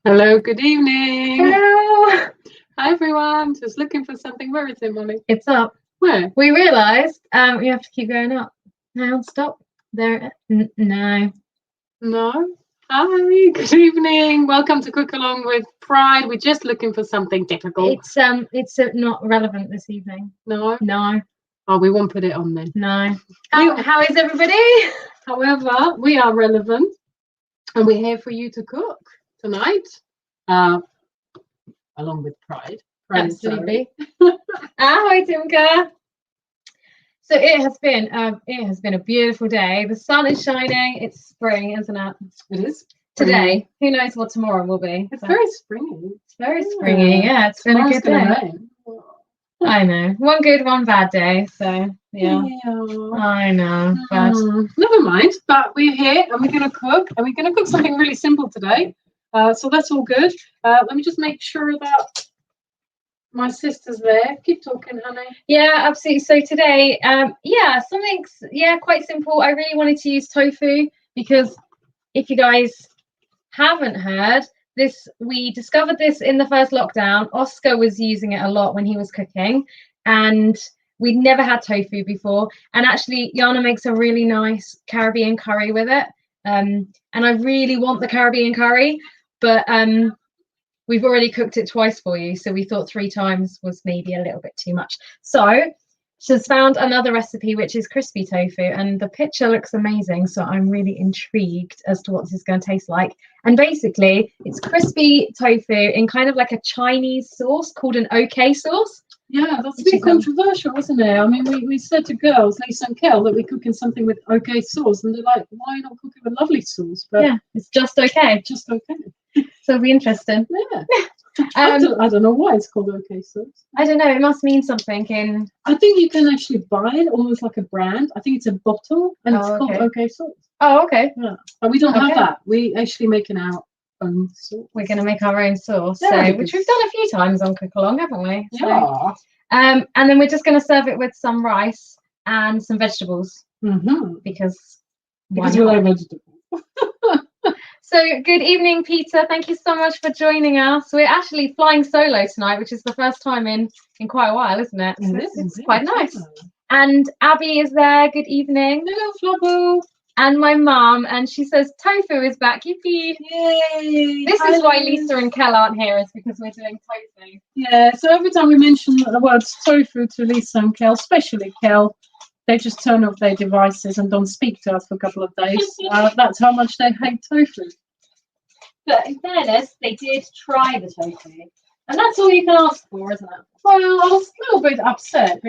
Hello, good evening. Hello. Hi, everyone. Just looking for something. Where is it, Molly? It's up. Where? We realised you have to keep going up. Now stop. There. No. No. Hi, good evening. Welcome to Cook Along with Pride. We're just looking for something difficult. It's not relevant this evening. No? No. Oh, we won't put it on then. No. How is everybody? However, we are relevant and we're here for you to cook tonight. Along with Pride. Absolutely. Ahoy, Timka. So it has been a beautiful day. The sun is shining. It's spring, isn't it? It is. Today. Who knows what tomorrow will be? It's very springy. It's very springy. Yeah, it's been a good day. Rain. I know. One good, one bad day. So yeah. I know. But never mind. But we're here and we're gonna cook, and we're gonna cook something really simple today. So that's all good. Let me just make sure that my sister's there. Keep talking, honey. Yeah, absolutely. So today, something's quite simple. I really wanted to use tofu because if you guys haven't heard this, we discovered this in the first lockdown. Oscar was using it a lot when he was cooking, and we'd never had tofu before. And actually, Jana makes a really nice Caribbean curry with it. And I really want the Caribbean curry, but we've already cooked it twice for you, so we thought 3 times was maybe a little bit too much. So she's found another recipe, which is crispy tofu, and the picture looks amazing, so I'm really intrigued as to what this is going to taste like. And basically, it's crispy tofu in kind of like a Chinese sauce called an OK sauce. Yeah, that's really controversial, isn't it? I mean, we said to girls, Lisa and Kel, that we're cooking something with OK sauce, and they're like, why not cook it with lovely sauce? But yeah, it's just okay. Just okay. So it'll be interesting. Yeah. I don't know why it's called OK sauce. I don't know. It must mean something in. I think you can actually buy it almost like a brand. I think it's a bottle, and it's called OK sauce. Oh, okay. Yeah. But we don't have that. We actually making our own sauce. We're going to make our own sauce, which we've done a few times on Cook Along, haven't we? Yeah. And then we're just going to serve it with some rice and some vegetables because we like vegetables. So good evening, Peter. Thank you so much for joining us. We're actually flying solo tonight, which is the first time in quite a while, isn't it? So it's quite nice. And Abby is there. Good evening. Hello, Flubble. And my mum, and she says tofu is back. Yippee! Yay! This is why Lisa and Kel aren't here, is because we're doing tofu. Yeah. So every time we mention the words tofu to Lisa and Kel, especially Kel, they just turn off their devices and don't speak to us for a couple of days. That's how much they hate tofu. But in fairness, they did try the tofu. And that's all you can ask for, isn't it? Well, I was a little bit upset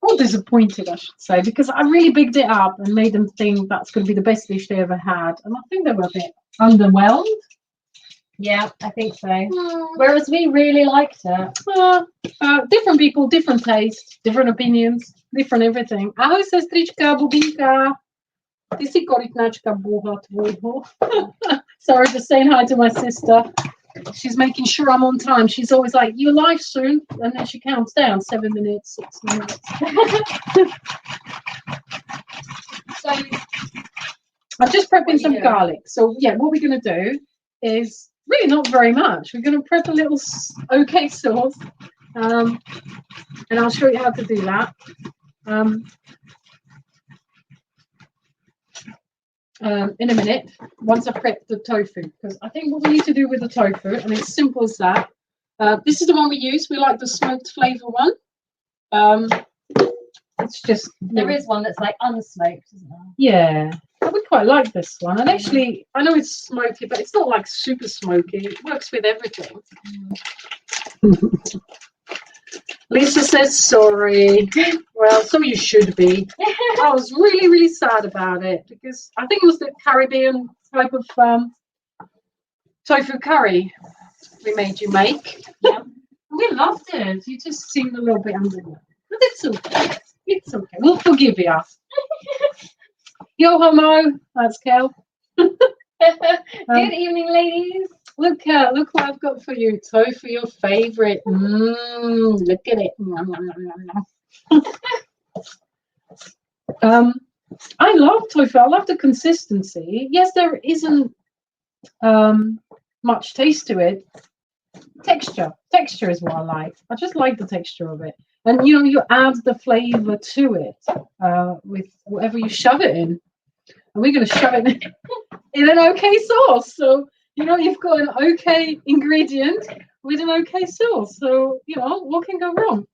or disappointed, I should say, because I really bigged it up and made them think that's going to be the best dish they ever had. And I think they were a bit underwhelmed. Yeah, I think so. Whereas we really liked it. Different people, different taste, different opinions, different everything. Ahoj, sestrička, bubinka. Ty si korytnačka boha tvojho. Sorry, just saying hi to my sister. She's making sure I'm on time. She's always like, "You're live soon," and then she counts down 7 minutes, 6 minutes. So I'm just prepping some garlic. So yeah, what we're going to do is really not very much. We're going to prep a little OK sauce, and I'll show you how to do that. In a minute, once I've prepped the tofu, because I think what we need to do with the tofu, and it's simple as that. This is the one we use. We like the smoked flavor one. It's just there is one that's like unsmoked, isn't there? Yeah, I would quite like this one. And actually, I know it's smoky, but it's not like super smoky. It works with everything. Lisa says sorry. Well, so you should be. I was really, really sad about it because I think it was the Caribbean type of tofu curry we made you make. Yeah. We loved it. You just seemed a little bit underwhelmed. But it's okay. It's okay. We'll forgive you. Yo homo. That's Kel. Good evening, ladies. Look what I've got for you. Tofu, your favorite. Look at it. I love tofu. I love the consistency. Yes, there isn't much taste to it. Texture is what I like. I just like the texture of it. And you add the flavor to it with whatever you shove it in. And we're going to shove it in an okay sauce. So you've got an okay ingredient with an okay sauce. So what can go wrong?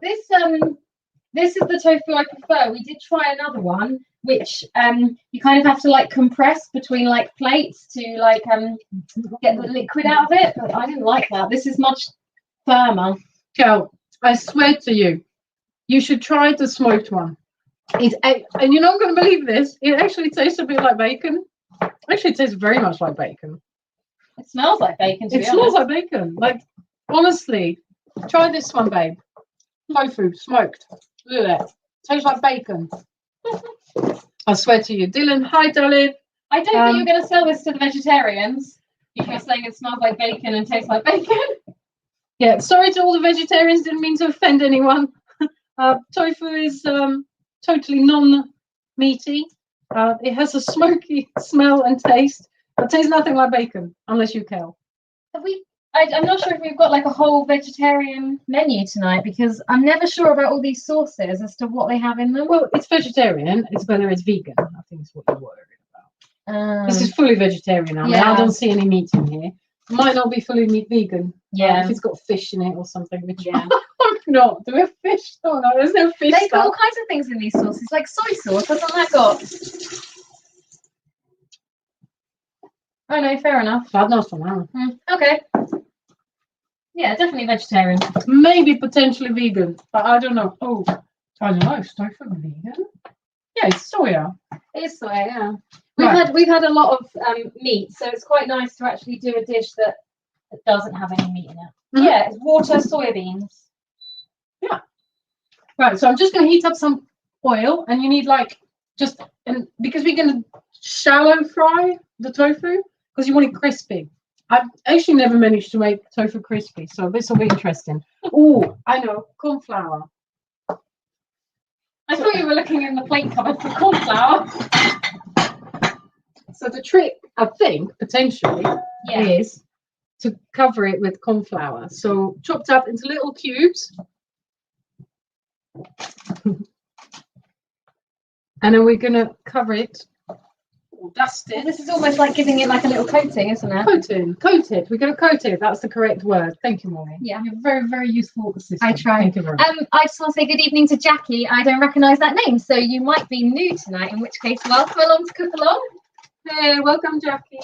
This is the tofu I prefer. We did try another one, which you kind of have to like compress between like plates to like get the liquid out of it. But I didn't like that. This is much firmer. Kel, I swear to you, you should try the smoked one. And you're not going to believe this. It actually tastes a bit like bacon. Actually, it tastes very much like bacon. It smells like bacon. It smells like bacon. Like, honestly, try this one, babe. Tofu, smoked. Look at that. Tastes like bacon. I swear to you. Dylan, hi, darling. I don't think you're going to sell this to the vegetarians if you're saying it smells like bacon and tastes like bacon. Yeah, sorry to all the vegetarians. Didn't mean to offend anyone. Tofu is totally non-meaty. It has a smoky smell and taste. It tastes nothing like bacon, unless you kill. I'm not sure if we've got like a whole vegetarian menu tonight because I'm never sure about all these sauces as to what they have in them. Well, it's vegetarian. It's whether it's vegan. I think is what you're worried about. This is fully vegetarian. I don't see any meat in here. It might not be fully vegan. Yeah. If it's got fish in it or something. Which not. Do we have fish? Oh no, there's no fish. They've got all kinds of things in these sauces, like soy sauce. Hasn't that got? Oh no, fair enough. Bad enough for now. Okay. Yeah, definitely vegetarian. Maybe potentially vegan, but I don't know. Oh, I don't know. Is tofu vegan? Yeah, it's soya. It is soya, yeah. We've had a lot of meat, so it's quite nice to actually do a dish that doesn't have any meat in it. Mm-hmm. Yeah, it's water, soybeans. Yeah. Right, so I'm just going to heat up some oil, and you need because we're going to shallow fry the tofu because you want it crispy. I've actually never managed to make tofu crispy, so this will be interesting. Oh, I know, corn flour. I thought you were looking in the plate cupboard for corn flour. So the trick, I think, potentially, is to cover it with corn flour. So chopped up into little cubes. And then we're going to cover it. Dust it. Well, this is almost like giving it like a little coating, isn't it? Coat it. We're going to coat it. That's the correct word. Thank you, Molly. Yeah, you're very, very useful assistant. I try. Thank you very much. I just want to say good evening to Jackie. I don't recognise that name, so you might be new tonight. In which case, welcome along to Cook Along. Hey, welcome, Jackie.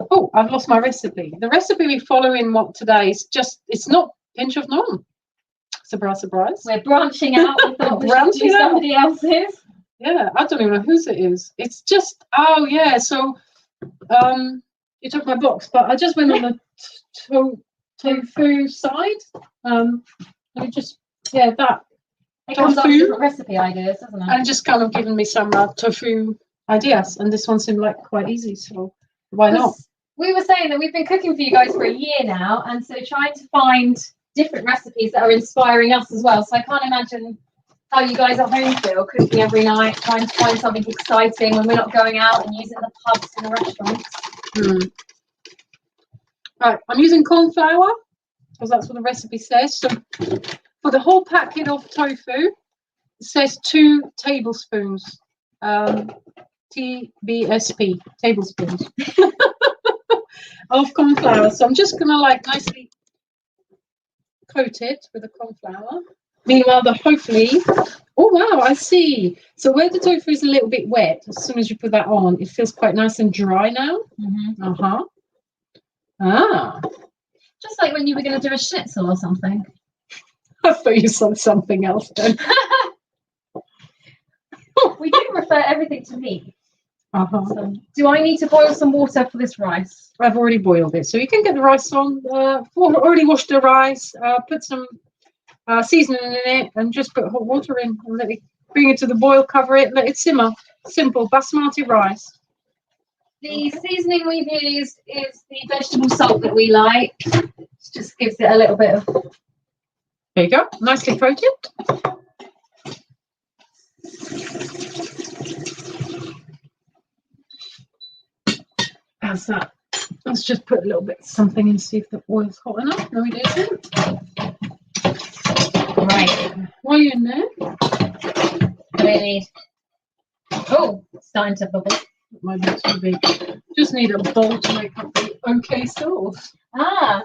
Oh, I've lost my recipe. The recipe we follow in today is it's not pinch of naan. Surprise, surprise. We're branching out. We thought we should do somebody else's. Yeah, I don't even know whose it is. It's just, so you took my box, but I just went on the tofu side. That. It comes up with different recipe ideas, doesn't it? And just kind of given me some tofu ideas, and this one seemed like quite easy, so why not? We were saying that we've been cooking for you guys for a year now, and so trying to find different recipes that are inspiring us as well. So I can't imagine how you guys at home feel cooking every night, trying to find something exciting when we're not going out and using the pubs and the restaurants. Right, I'm using corn flour because that's what the recipe says. So for the whole packet of tofu, it says 2 tablespoons. TBSP, tablespoons of corn flour. So I'm just gonna nicely coat it with the corn flour. Meanwhile, oh wow, I see. So where the tofu is a little bit wet, as soon as you put that on, it feels quite nice and dry now. Just like when you were going to do a schnitzel or something. I thought you said something else then. We do refer everything to meat. So, do I need to boil some water for this rice? I've already boiled it, so you can get the rice on. Already washed the rice. Put some seasoning in it, and just put hot water in, and let it bring it to the boil. Cover it, let it simmer. Simple basmati rice. The seasoning we've used is the vegetable salt that we like. It just gives it a little bit of. There you go. Nicely coated. that's that. Let's just put a little bit of something in, see if the oil's hot enough. No, it isn't. Right. While you're in there, What do we need? Oh, it's starting to bubble. my bowl's too big. Just need a bowl to make up the okay sauce. Ah.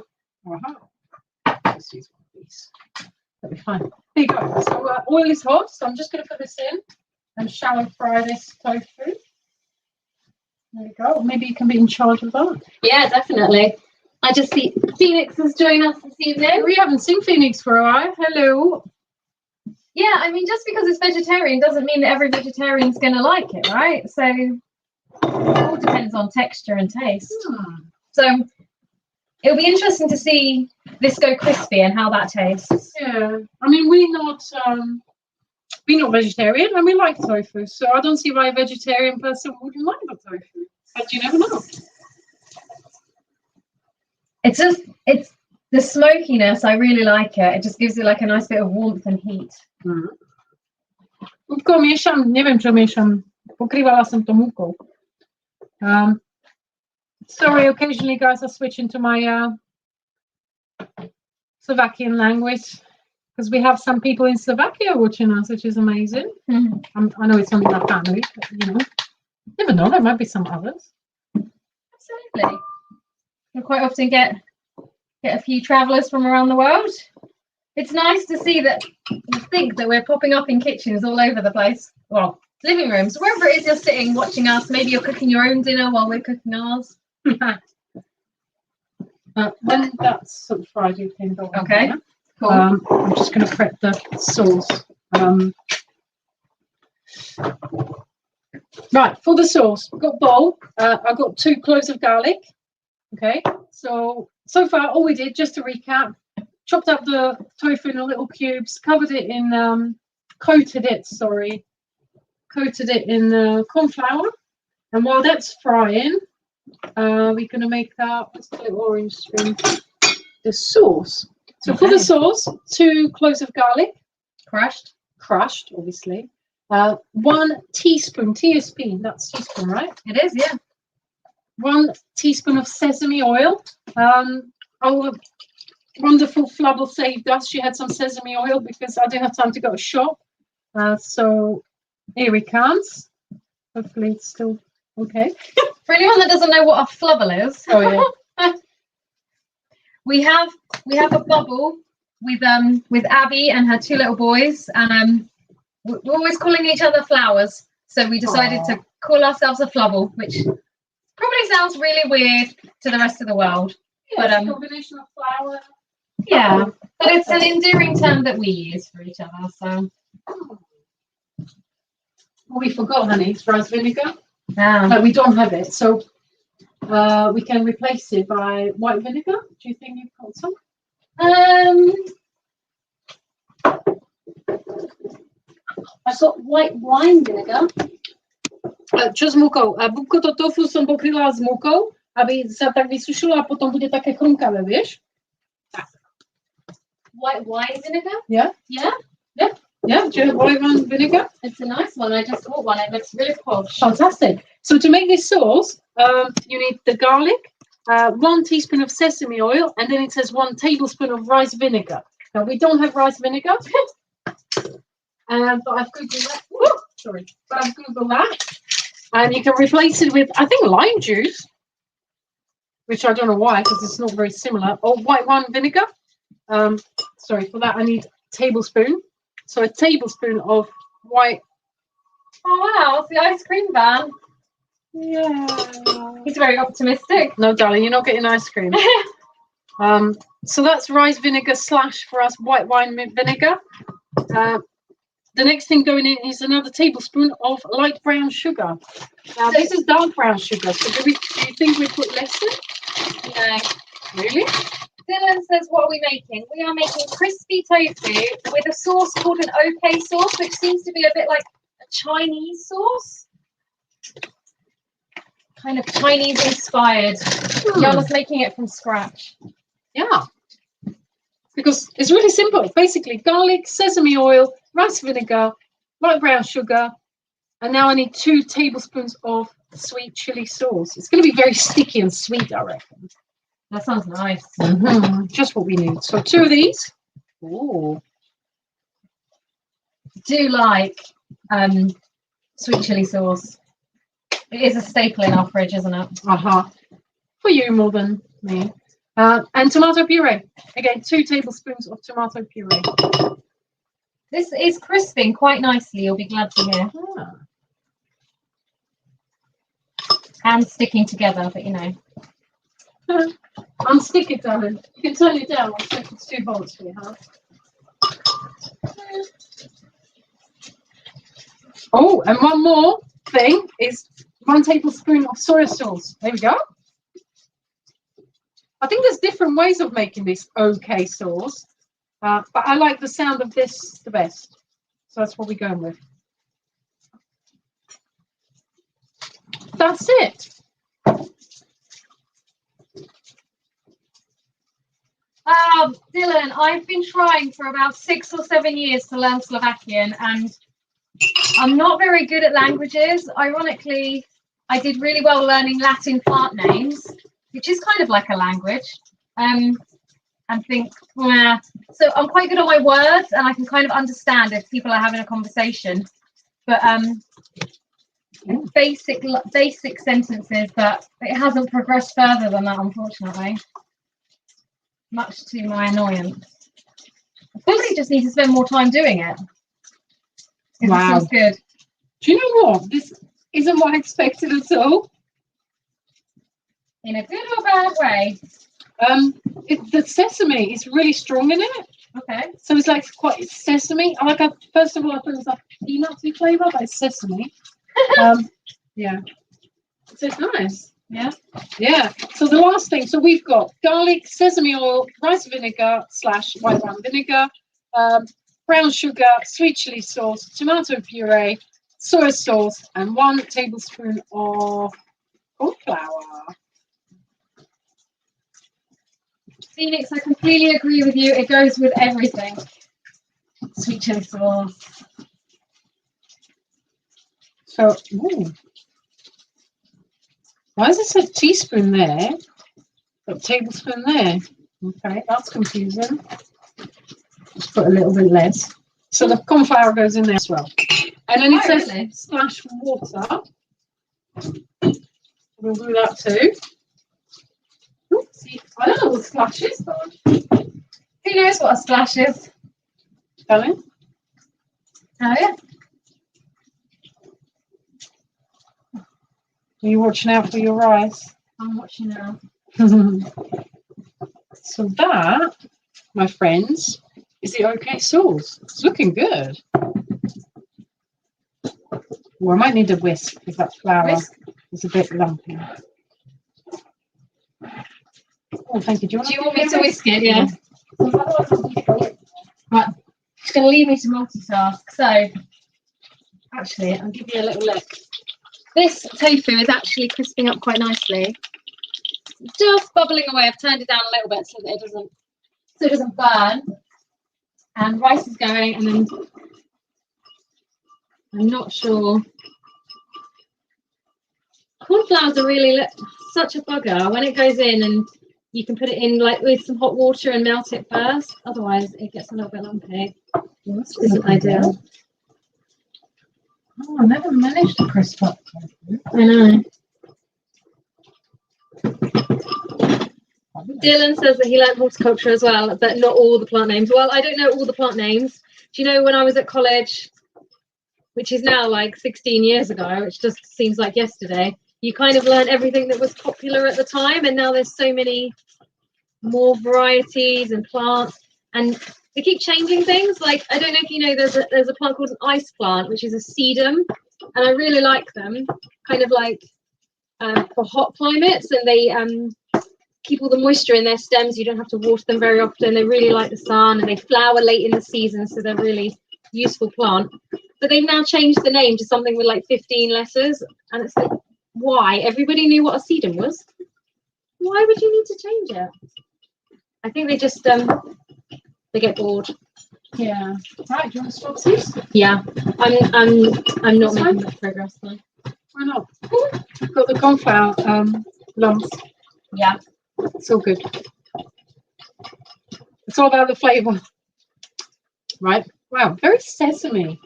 Let's use one of these. That'll be fine. There you go. So oil is hot, so I'm just going to put this in and shallow fry this tofu. There you go. Maybe you can be in charge of that. Yeah, definitely. I just see Phoenix has joined us this evening. We haven't seen Phoenix for a while. Hello. Yeah, I mean, just because it's vegetarian doesn't mean that every vegetarian's going to like it, right? So it all depends on texture and taste. So it'll be interesting to see this go crispy and how that tastes. Yeah. I mean, we're not vegetarian and we like tofu, so I don't see why a vegetarian person wouldn't like the tofu. But you never know. It's the smokiness. I really like it. It just gives it like a nice bit of warmth and heat. Tylko mieszam, nie wiem, czy mieszam. Pokrywala jsem to múkou. Sorry, occasionally, guys, I switch into my Slovakian language because we have some people in Slovakia watching us, which is amazing. I know it's only my family, but you know, never know. There might be some others. Absolutely. We quite often get a few travellers from around the world. It's nice to see that you think that we're popping up in kitchens all over the place. Well, living rooms, wherever it is you're sitting watching us. Maybe you're cooking your own dinner while we're cooking ours. When that's sort of fried, you can go. Okay, cool. I'm just going to prep the sauce. Right, for the sauce, I've got a bowl. I've got 2 cloves of garlic. Okay, so far all we did, just to recap, chopped up the tofu in little cubes, coated it in corn flour, and while that's frying, we're going to make up this little orange string, the sauce. So for the sauce, 2 cloves of garlic, crushed, obviously. 1 teaspoon, TSP, that's teaspoon, right? It is, yeah. 1 teaspoon of sesame oil. Our wonderful Flubble saved us. She had some sesame oil because I didn't have time to go shop. So here it comes. Hopefully it's still okay. For anyone that doesn't know what a flubble is, we have a bubble with Abby and her 2 little boys, and we're always calling each other flowers. So we decided to call ourselves a flubble, which probably sounds really weird to the rest of the world. Yeah, but a combination of flour. Yeah, but it's an endearing term that we use for each other. So we forgot, honey, it's rice vinegar. Yeah. But we don't have it, so we can replace it by white vinegar. Do you think you've got some? I've got white wine vinegar. Čo s múkou? Bubko, to tofu som pokryla s múkou, aby sa tak vysušilo a potom bude také chrumkavé, vieš? White wine vinegar? Yeah. Yeah? Yeah, do you have white wine vinegar? It's a nice one. I just bought one. It looks really posh. Fantastic. So to make this sauce, you need the garlic, 1 teaspoon of sesame oil, and then it says 1 tablespoon of rice vinegar. Now, we don't have rice vinegar, but I've Googled that. Woo, sorry, but I've Googled that. And you can replace it with, I think, lime juice, which I don't know why, because it's not very similar, or white wine vinegar. Sorry, for that I need a tablespoon. So a tablespoon of white. Oh wow, it's the ice cream van. Yeah. He's very optimistic. No, darling, you're not getting ice cream. So that's rice vinegar / for us white wine vinegar. The next thing going in is another tablespoon of light brown sugar. Now this is dark brown sugar. So do you think we put less in? No. Really? Dylan says, what are we making? We are making crispy tofu with a sauce called an OK sauce, which seems to be a bit like a Chinese sauce. Kind of Chinese inspired. Yana's making it from scratch. Yeah. Because it's really simple. Basically, garlic, sesame oil, rice vinegar, light brown sugar, and now I need 2 tablespoons of sweet chili sauce. It's going to be very sticky and sweet, I reckon. That sounds nice. Just what we need. So 2 of these. Oh, Do like sweet chili sauce. It is a staple in our fridge, isn't it? For you more than me. And tomato puree. Again, 2 tablespoons of tomato puree. This is crisping quite nicely. You'll be glad to hear. And sticking together, but you know. Unstick it, darling. You can turn it down. I'll check it's too hot for you, huh? Oh, and one more thing is 1 tablespoon of soy sauce. There we go. I think there's different ways of making this okay sauce, but I like the sound of this the best. So that's what we're going with. That's it. Dylan, I've been trying for about 6 or 7 years to learn Slovakian, and I'm not very good at languages. Ironically, I did really well learning Latin plant names, which is kind of like a language. And think, so I'm quite good on my words, and I can kind of understand if people are having a conversation. But basic sentences, but it hasn't progressed further than that, unfortunately. Much to my annoyance. I probably just need to spend more time doing it. Wow. This good. Do you know what? This isn't what I expected at all. In a good or bad way? The sesame is really strong in it. Okay. So it's like quite sesame. First of all, I thought it was like peanutty flavour, but it's sesame. Yeah. So it's nice. Yeah. Yeah. So the last thing, so we've got garlic, sesame oil, rice vinegar / white wine vinegar, brown sugar, sweet chili sauce, tomato puree, soy sauce, and 1 tablespoon of corn flour. Phoenix, I completely agree with you. It goes with everything. Sweet chili sauce. So, why does it say teaspoon there, but tablespoon there? Okay, that's confusing. Just put a little bit less. So the corn flour goes in there as well. And then it says really? splash water. We'll do that too. See, I don't know what splash is though. Who knows what a splash is? Darling? Oh, yeah. Are you watching out for your rice? I'm watching now. So that, my friends, is the okay sauce. It's looking good. Well, I might need a whisk because that flour is a bit lumpy. Oh, thank you. Do you want me to whisk it? Yeah. Right. It's going to leave me to multitask. So, actually, I'll give you a little look. This tofu is actually crisping up quite nicely. Just bubbling away. I've turned it down a little bit so that it doesn't burn. And rice is going, and then I'm not sure. Corn flours are really such a bugger when it goes in, and you can put it in like with some hot water and melt it first. Otherwise, it gets a little bit lumpy. This isn't ideal. Oh, I never managed to crisp up. I know. Dylan says that he learned horticulture as well, but not all the plant names. Well, I don't know all the plant names. Do you know when I was at college, which is now like 16 years ago, which just seems like yesterday, you kind of learn everything that was popular at the time, and now there's so many more varieties and plants, and they keep changing things. Like, I don't know if you know, there's a plant called an ice plant, which is a sedum, and I really like them, kind of like for hot climates, and they keep all the moisture in their stems. You don't have to water them very often. They really like the sun, and they flower late in the season, so they're really useful plant. But they've now changed the name to something with like 15 letters, and it's like, why? Everybody knew what a sedum was. Why would you need to change it? I think they just they get bored. Yeah. Right. Do you want to swap these? Yeah. I'm not making much progress though. Why not? I've got the cornflower lumps. Yeah. It's all good. It's all about the flavour. Right? Wow, very sesame.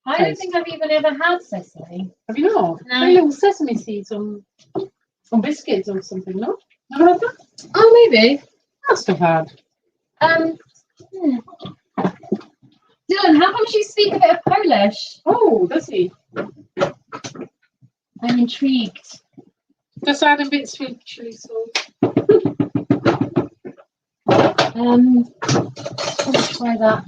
I don't think I've even ever had sesame. Have you not? No. Very little sesame seeds on biscuits or something, no? Never had that? Oh, maybe. Must have had. Dylan, how come you speak a bit of Polish? Oh, does he? I'm intrigued. Just add a bit sweet chili sauce. Let's try that.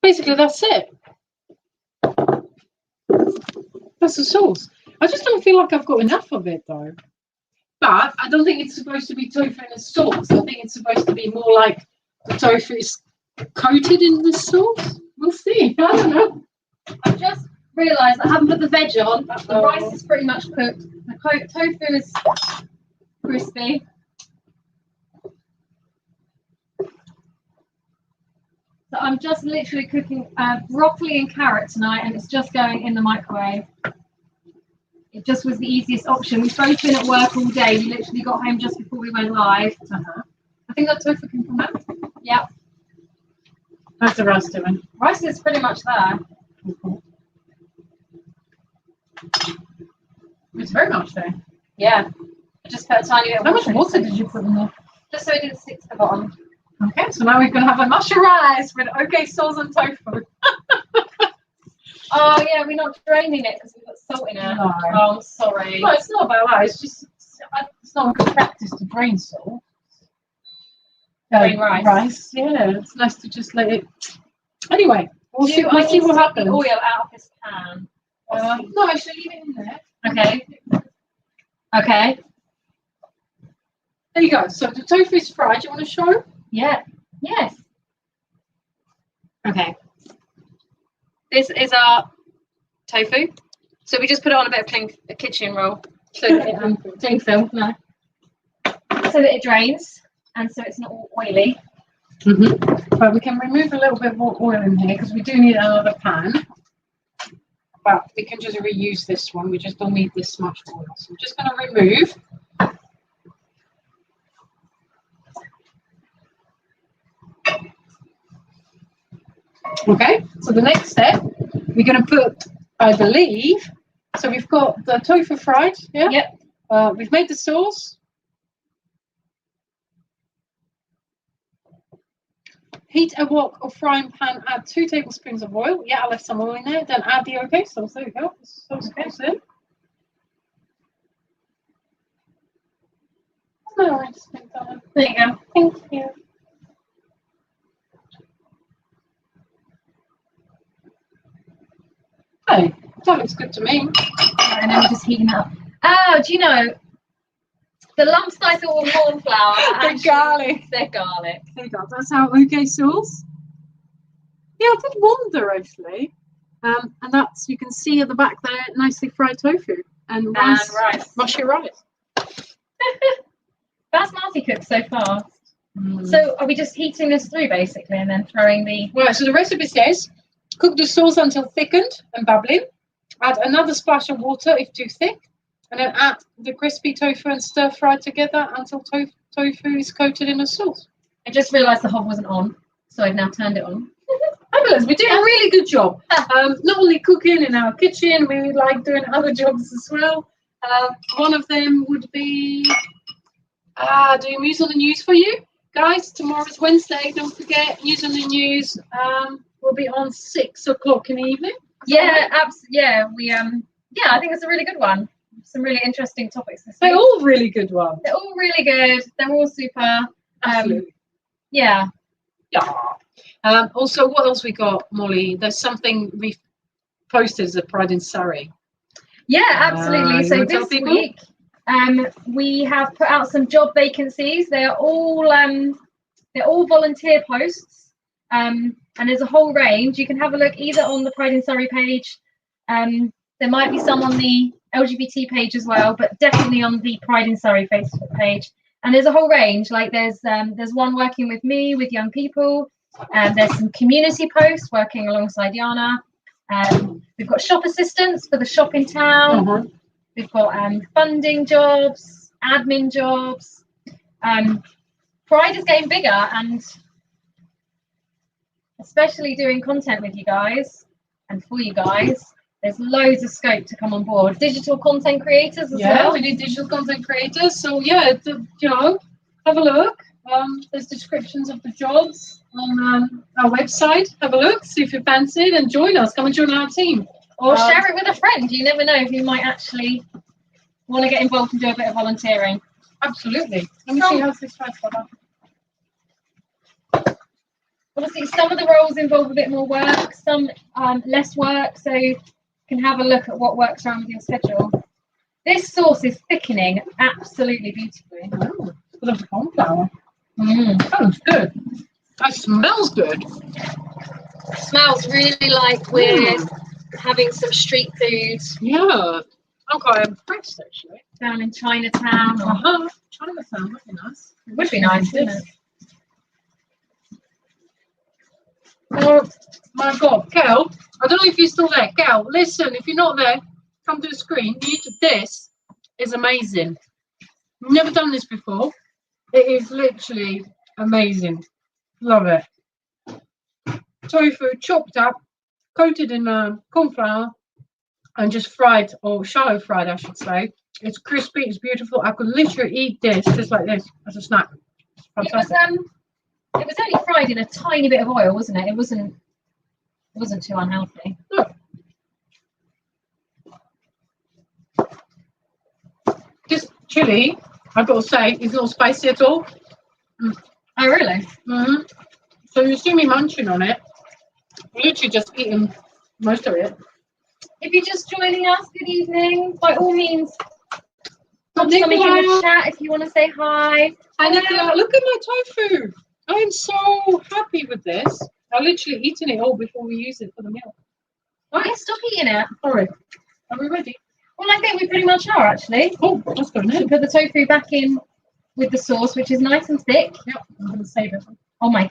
Basically, that's it. That's the sauce. I just don't feel like I've got enough of it, though. But I don't think it's supposed to be tofu in a sauce. I think it's supposed to be more like the tofu is coated in the sauce. We'll see. I don't know. I've just realised I haven't put the veg on. The rice is pretty much cooked. The tofu is crispy. So I'm just literally cooking broccoli and carrot tonight, and it's just going in the microwave. It just was the easiest option. We've both been at work all day. We literally got home just before we went live. I think that tofu can come out. Yep. How's the rice doing? Rice is pretty much there. It's very much there. Yeah. I just put a tiny bit of How much water did you put in there? just so it didn't stick to the bottom. Okay, so now we're going to have a mushy rice with okay sauce and tofu. Oh yeah, we're not draining it because we've got salt in it. No. Oh, I'm sorry. No, it's not about that. It's just it's not good practice to drain salt. Drain rice. Yeah, it's nice to just let it. Anyway, we'll see I what happens. oil out of this pan. No, actually leave it in there. Okay. Okay. There you go. So the tofu is fried. Do you want to show? Yeah. Yes. Okay. This is our tofu. So we just put it on a bit of a kitchen roll so that it cling film, no. So that it drains and so it's not all oily. But we can remove a little bit more oil in here because we do need another pan. But we can just reuse this one. We just don't need this much oil. So I'm just going to remove. Okay, so the next step, we're going to put, I believe, so we've got the tofu fried, yeah? Yep. We've made the sauce. Heat a wok or frying pan, add 2 tablespoons of oil. Yeah, I left some oil in there. Then add the okay sauce. There we go. The sauce goes in. No, There you go. thank you. Hey, that looks good to me. And then we're just heating it up. Oh, do you know, the lumps that I thought were corn flour are They're actually, garlic. they're garlic. There you go. That's our okay sauce. Yeah, I did wonder actually. And that's, you can see at the back there, nicely fried tofu and rice. And rice. Mushy rice. That's multi-cooked so fast. So are we just heating this through basically and then throwing the... Right, so the recipe says, cook the sauce until thickened and bubbling. Add another splash of water if too thick. And then add the crispy tofu and stir fry together until tofu is coated in the sauce. I just realised the hob wasn't on, so I've now turned it on. Fabulous, we're doing a really good job. Not only cooking in our kitchen, we like doing other jobs as well. One of them would be doing News on the News for you. Guys, tomorrow's Wednesday, don't forget, News on the News will be on 6 o'clock in the evening. Yeah, absolutely. Yeah, I think it's a really good one. Some really interesting topics this week. They're all really good ones. They're all really good. They're all super. Absolutely. Yeah. Yeah. Also, what else we got, Molly? There's something we've posted as a Pride in Surrey. Yeah, absolutely. So this week, we have put out some job vacancies. They're all volunteer posts, and there's a whole range. You can have a look either on the Pride in Surrey page. There might be some on the LGBT page as well, but definitely on the Pride in Surrey Facebook page. And there's a whole range. Like there's one working with me with young people. There's some community posts working alongside Jana. We've got shop assistants for the shop in town. We've got funding jobs, admin jobs. Pride is getting bigger, and especially doing content with you guys and for you guys, there's loads of scope to come on board. Digital content creators as well. We need digital content creators. So yeah, you know, have a look. There's descriptions of the jobs on our website. Have a look, see if you fancy it, and join us. Come and join our team. Or share it with a friend. You never know who might actually want to get involved and do a bit of volunteering. Absolutely. Let me see how's this first one. Obviously, some of the roles involve a bit more work, some less work, so you can have a look at what works around with your schedule. This sauce is thickening absolutely beautifully. Oh, full of cornflour. That looks good. That smells good. It smells really like we're having some street food. Yeah. I'm quite impressed, actually. Down in Chinatown. Chinatown would be nice. It would be nice, wouldn't it? Oh my God, Kel, I don't know if you're still there. Kel, listen, if you're not there, come to the screen. This is amazing. Never done this before. It is literally amazing. Love it. Tofu chopped up, coated in corn flour, and just fried, or shallow fried, I should say. It's crispy, it's beautiful. I could literally eat this just like this as a snack. Fantastic. It was only fried in a tiny bit of oil, wasn't it? It wasn't too unhealthy. No. This chili, I've got to say, is not spicy at all. Oh, really? So you see me munching on it. I'm literally just eating most of it. If you're just joining us, good evening. By all means, pop something in the chat if you want to say hi. Hi, Nicola. Look at my tofu. I'm so happy with this. I've literally eaten it all before we use it for the meal. Right, stop eating it. Sorry. Are we ready? Well, I think we pretty much are, actually. Oh, let's go now. So put the tofu back in with the sauce, which is nice and thick. Yep, I'm going to save it. Oh, my.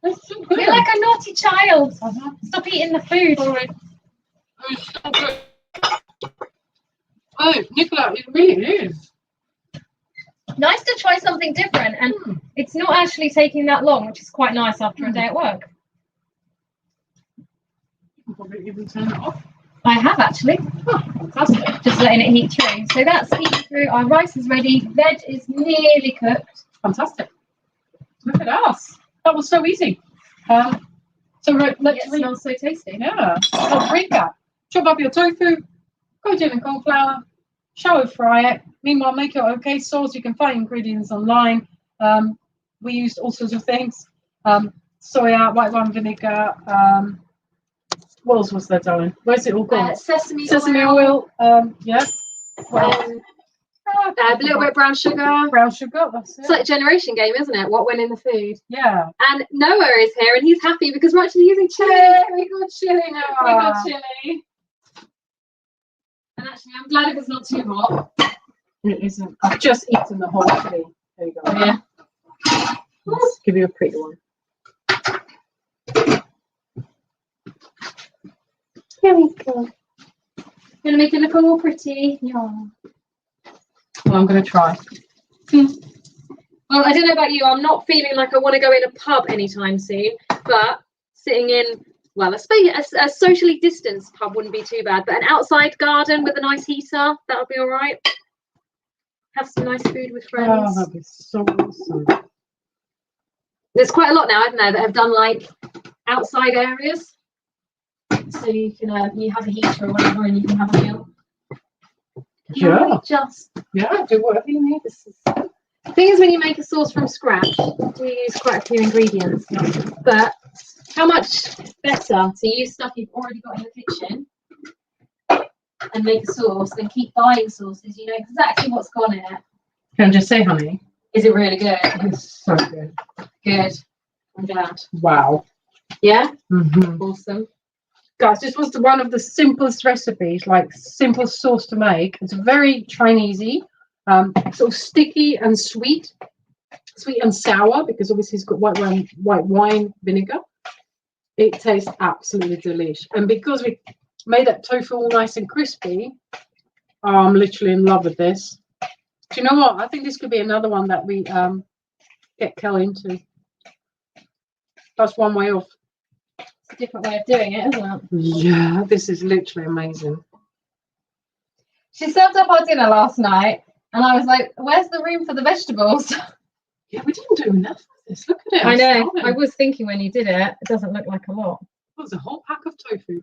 That's so good. You're like a naughty child. Stop eating the food. Sorry. It's so good. Oh, Nicola, it really is. Nice to try something different, and it's not actually taking that long, which is quite nice after a day at work. You can probably even turn it off. I have actually. Oh, fantastic. Just letting it heat through. So that's heating through. Our rice is ready. Veg is nearly cooked. Fantastic. Look at us. That was so easy. So let's it smells so tasty. Yeah. Let's recap. Chop up your tofu, coat it in corn flour, shallow fry it. Meanwhile, make your okay sauce. You can find ingredients online. We used all sorts of things. Soya, white wine vinegar. What else was there, darling? Where's it all gone? Sesame oil. Yeah. A little bit of brown sugar. Brown sugar. That's it. It's like a generation game, isn't it? What went in the food? Yeah. And Noah is here, and he's happy because we're actually using chili. We got chili now. We got chili. And actually, I'm glad it was not too hot. It isn't. I've just eaten the whole chili. There you go. Oh, yeah. Let's give you a pretty one. Here we go. Gonna make it look all pretty. Yeah. Well, I'm going to try. Well, I don't know about you. I'm not feeling like I want to go in a pub anytime soon, but sitting in, well, a socially distanced pub wouldn't be too bad, but an outside garden with a nice heater, that would be all right. Have some nice food with friends. Oh, that'd be so awesome. There's quite a lot now, isn't there, that have done like outside areas, so you can you have a heater or whatever, and you can have a meal. Yeah. Yeah, do whatever you need. The thing is, when you make a sauce from scratch, you use quite a few ingredients, but how much better to use stuff you've already got in the kitchen and make a sauce than keep buying sauces? You know exactly what's gone in it. Can I just say, honey? Is it really good? It's so good. Good. I'm glad. Wow. Yeah? Mm-hmm. Awesome. Guys, this was one of the simplest recipes, like simplest sauce to make. It's very Chinesey, sort of sticky and sweet. sweet and sour because obviously it's got white wine vinegar. It tastes absolutely delish. And because we made that tofu all nice and crispy, I'm literally in love with this. Do you know what? I think this could be another one that we get Kel into. That's one way off. It's a different way of doing it, isn't it? Yeah, this is literally amazing. She served up our dinner last night, and I was like, "Where's the room for the vegetables?" Yeah, we didn't do enough of this. Look at it. I know. Starving. I was thinking when you did it, it doesn't look like a lot. It was a whole pack of tofu.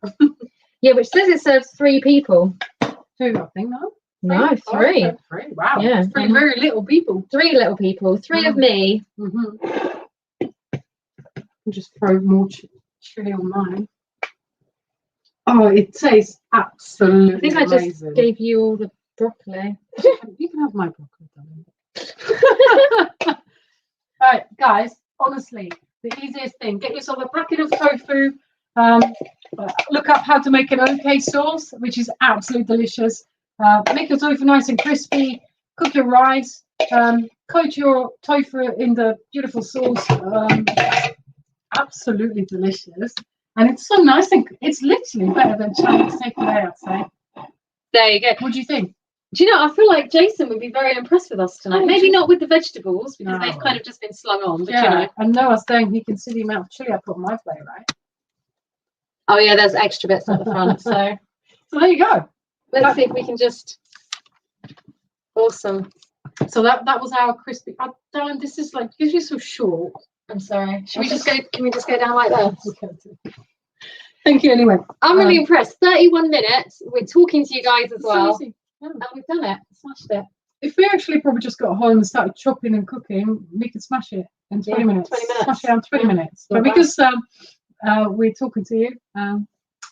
Yeah, which says it serves 3 people. 2, I think, no? No, 3. Oh, 3. Wow. Yeah. 3 very little people. 3 little people. 3 of me. Mm-hmm. I'll just throw more chili on mine. Oh, it tastes absolutely I think I just amazing. gave you all the broccoli. You can have my broccoli, darling. Right, guys, honestly, the easiest thing, get yourself a packet of tofu, look up how to make an OK sauce, which is absolutely delicious. Make your tofu nice and crispy, cook your rice, coat your tofu in the beautiful sauce. Absolutely delicious. And it's so nice, and it's literally better than Chinese takeaway, I'd say. There you go. What do you think? Do you know, I feel like Jason would be very impressed with us tonight. Oh, Maybe not with the vegetables, because No. they've kind of just been slung on. But Yeah, you know. and Noah's saying he can see the amount of chili I put on my plate, right? Oh yeah, there's extra bits at the front. So So there you go. let's see if we can just. Awesome. So that was our crispy. Oh, darling, this is like, because you're so short. I'm sorry. Should we just go? Can we just go down like that? Thank you anyway. I'm really impressed. 31 minutes. We're talking to you guys as well, So easy. Yeah. and we've done it. Smashed it. If we actually probably just got home and started chopping and cooking, we could smash it in 20 minutes. 20 minutes. Smash it down 20 minutes. Not But because we're talking to you,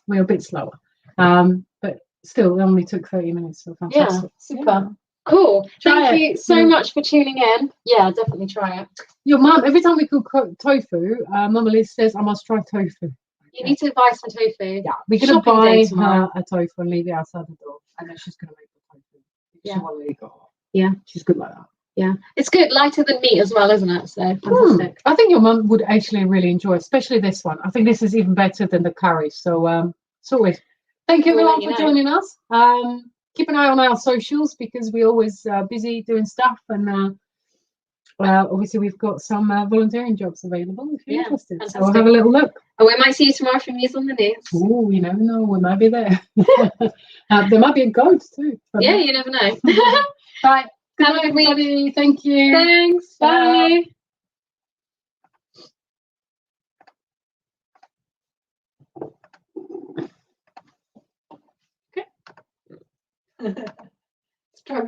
we're a bit slower. But still, it only took 30 minutes. So fantastic. Yeah, super. Cool. Try Thank it. you so much for tuning in. Yeah, definitely try it. Your mum, every time we cook tofu, Mama Liz says, I must try tofu. You need to buy some tofu. Yeah, we're going to Shopping day buy tomorrow. her a tofu and leave it outside the door. And then she's going to make the tofu. Yeah. She won't let it go. Yeah. She's good like that. Yeah, it's good. Lighter than meat as well, isn't it? So fantastic. I think your mum would actually really enjoy it, especially this one. I think this is even better than the curry. So, it's always. Thank you We'll everyone let for you know. joining us. Keep an eye on our socials because we're always busy doing stuff. And obviously, we've got some volunteering jobs available if you're interested. So we'll fantastic. have a little look. And we might see you tomorrow from News on the News. Oh, you never know. We might be there. There might be a goat too. Yeah, you never know. Bye. Have a good week. Everybody. Thank you. Thanks. Bye. Okay.